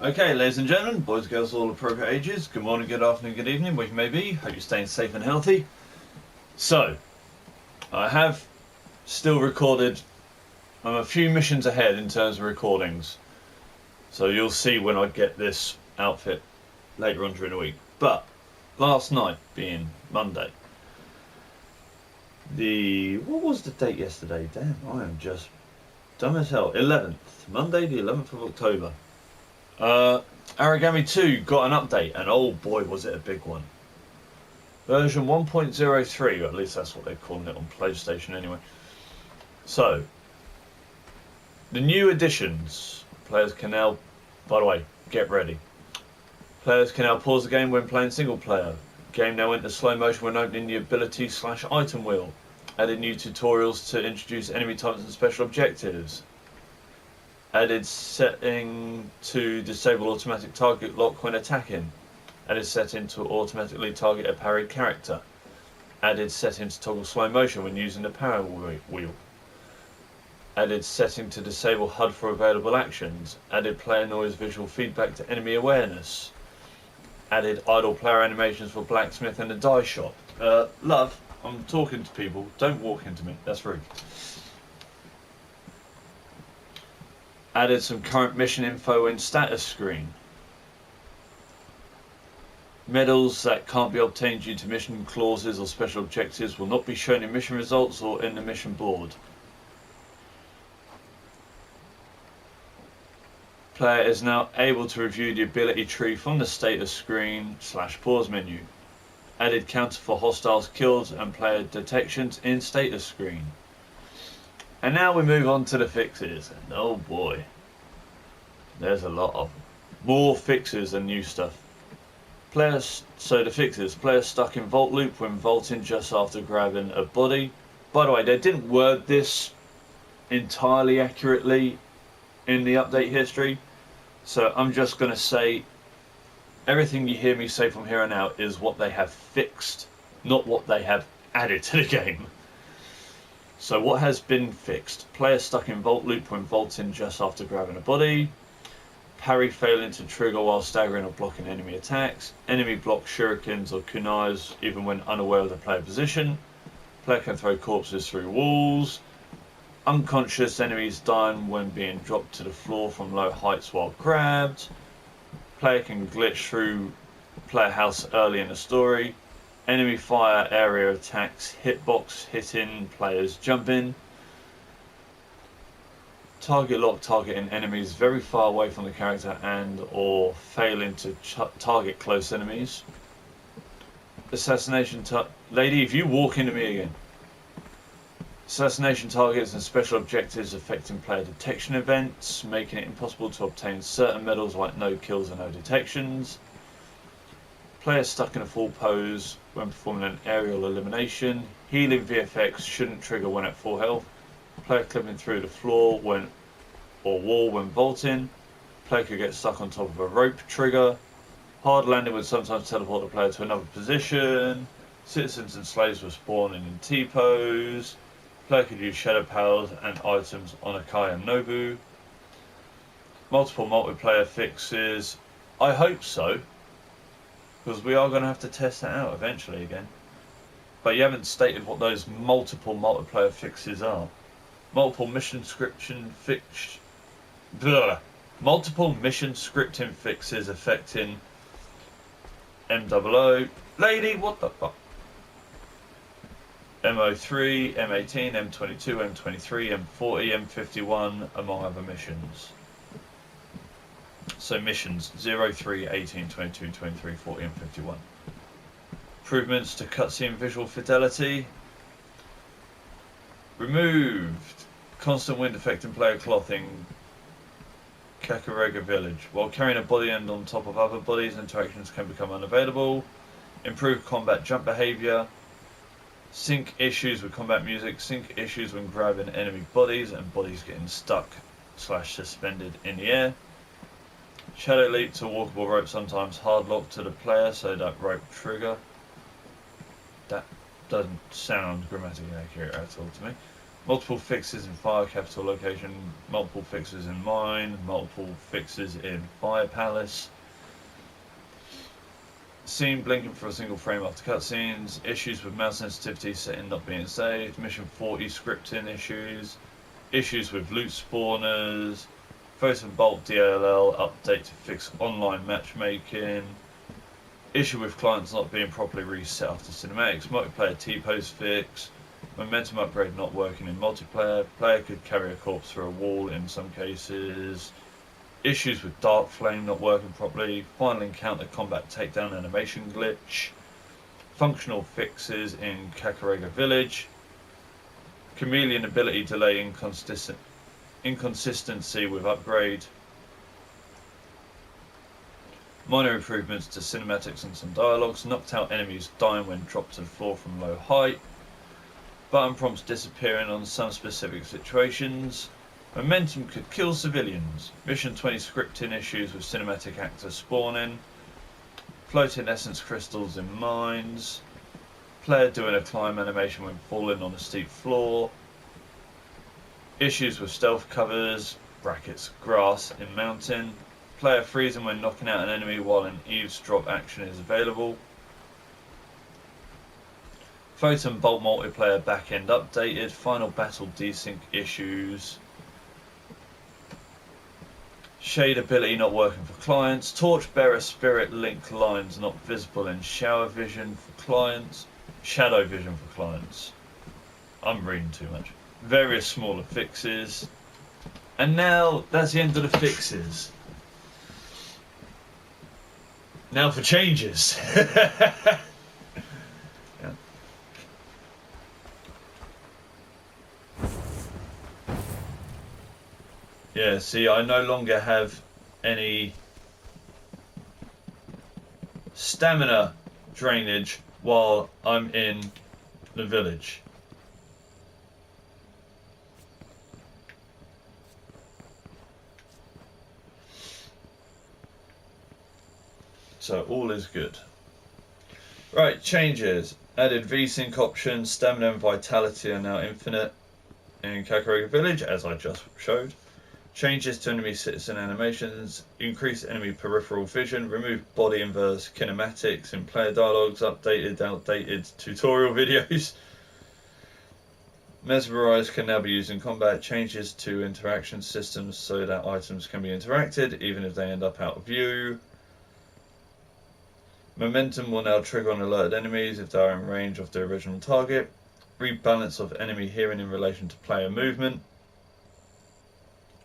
Okay, ladies and gentlemen, boys, girls, all appropriate ages, good morning, good afternoon, good evening, where you may be. Hope you're staying safe and healthy. So, I have still recorded, I'm a few missions ahead in terms of recordings. So you'll see when I get this outfit later on during the week. But, last night, being Monday, what was the date yesterday? Damn, I am just dumb as hell. 11th, Monday the 11th of October. Aragami 2 got an update, and oh boy was it a big one. Version 1.03, or at least that's what they're calling it on PlayStation anyway. So, the new additions, players can now, by the way, get ready. Players can now pause the game when playing single player. Game now enters slow motion when opening the ability/item wheel. Added new tutorials to introduce enemy types and special objectives. Added setting to disable automatic target lock when attacking. Added setting to automatically target a parried character. Added setting to toggle slow motion when using the power wheel. Added setting to disable HUD for available actions. Added player noise visual feedback to enemy awareness. Added idle player animations for blacksmith and the dye shop. Love, I'm talking to people. Don't walk into me. That's rude. Added some current mission info in status screen. Medals that can't be obtained due to mission clauses or special objectives will not be shown in mission results or in the mission board. Player is now able to review the ability tree from the status screen/pause menu. Added counter for hostiles killed and player detections in status screen. And now we move on to the fixes, and oh boy, there's a lot of them. More fixes and new stuff. The fixes, players stuck in vault loop when vaulting just after grabbing a body. By the way, they didn't word this entirely accurately in the update history, so I'm just going to say everything you hear me say from here on out is what they have fixed, not what they have added to the game. So what has been fixed? Player stuck in vault loop when vaulting just after grabbing a body. Parry failing to trigger while staggering or blocking enemy attacks. Enemy block shurikens or kunais even when unaware of the player position. Player can throw corpses through walls. Unconscious enemies dying when being dropped to the floor from low heights while grabbed. Player can glitch through player house early in the story. Enemy fire area attacks, hitbox hitting, players jumping. Target lock targeting enemies very far away from the character and or failing to target close enemies. Assassination lady, if you walk into me again. Assassination targets and special objectives affecting player detection events, making it impossible to obtain certain medals like no kills and no detections. Players stuck in a full pose when performing an aerial elimination. Healing VFX shouldn't trigger when at full health. Player clipping through the floor or wall when vaulting. Player could get stuck on top of a rope trigger. Hard landing would sometimes teleport the player to another position. Citizens and slaves were spawning in T-pose. Player could use shadow powers and items on Akai and Nobu. Multiple multiplayer fixes. I hope so, because we are going to have to test that out eventually again. But you haven't stated what those multiple multiplayer fixes are. Multiple mission scripting fixes affecting MOO. Lady, what the fuck? MO3, M18, M22, M23, M40, M51, among other missions. So missions 0, 3, 18, 22, 23, 40 and 51. Improvements to cutscene visual fidelity. Removed constant wind affecting player clothing. Kakarega village. While carrying a body end on top of other bodies, interactions can become unavailable. Improved combat jump behavior. Sync issues with combat music. Sync issues when grabbing enemy bodies and bodies getting stuck/suspended in the air. Shadow leap to walkable rope, sometimes hard lock to the player so that rope trigger. That doesn't sound grammatically accurate at all to me. Multiple fixes in fire capital location, multiple fixes in mine, multiple fixes in fire palace. Scene blinking for a single frame after cutscenes, issues with mouse sensitivity setting not being saved, mission 40 scripting issues with loot spawners, Photon Bolt DLL update to fix online matchmaking, issue with clients not being properly reset after cinematics, multiplayer T-pose fix, momentum upgrade not working in multiplayer, player could carry a corpse through a wall in some cases, issues with Dark Flame not working properly, final encounter combat takedown animation glitch, functional fixes in Kakarega Village, chameleon ability delay inconsistency with upgrade, minor improvements to cinematics and some dialogues, knocked out enemies dying when dropped to the floor from low height, button prompts disappearing on some specific situations, momentum could kill civilians, mission 20 scripting issues with cinematic actors spawning, floating essence crystals in mines, player doing a climb animation when falling on a steep floor, issues with stealth covers (brackets grass) in mountain, player freezing when knocking out an enemy while an eavesdrop action is available, Photon Bolt multiplayer backend updated, final battle desync issues, shade ability not working for clients, torchbearer spirit link lines not visible in shadow vision for clients. I'm reading too much. Various smaller fixes. And now that's the end of the fixes. Now for changes. Yeah. Yeah, see, I no longer have any stamina drainage while I'm in the village. So all is good. Right, changes. Added V-Sync options, stamina and vitality are now infinite in Kakarega Village, as I just showed. Changes to enemy citizen animations, increase enemy peripheral vision, remove body inverse kinematics in player dialogues, outdated tutorial videos. Mesmerize can now be used in combat, changes to interaction systems so that items can be interacted even if they end up out of view. Momentum will now trigger on alerted enemies if they are in range of the original target. Rebalance of enemy hearing in relation to player movement.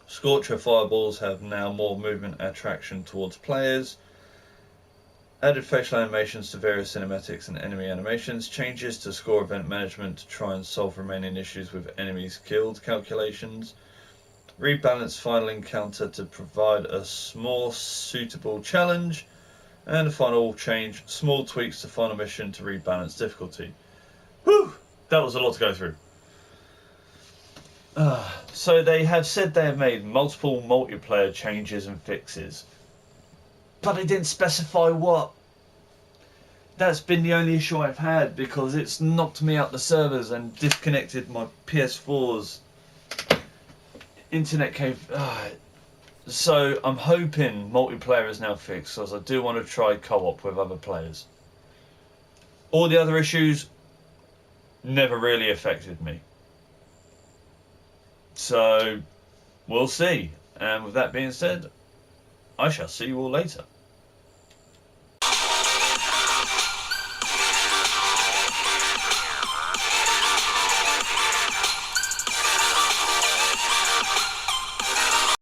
Scorcher fireballs have now more movement attraction towards players. Added facial animations to various cinematics and enemy animations. Changes to score event management to try and solve remaining issues with enemies killed calculations. Rebalance final encounter to provide a more suitable challenge. And a final change, small tweaks to final mission to rebalance difficulty. Whew! That was a lot to go through. So they have said they have made multiple multiplayer changes and fixes, but they didn't specify what. That's been the only issue I've had, because it's knocked me out the servers and disconnected my PS4's internet cable. So I'm hoping multiplayer is now fixed, because I do want to try co-op with other players. All the other issues never really affected me. So we'll see. And with that being said, I shall see you all later.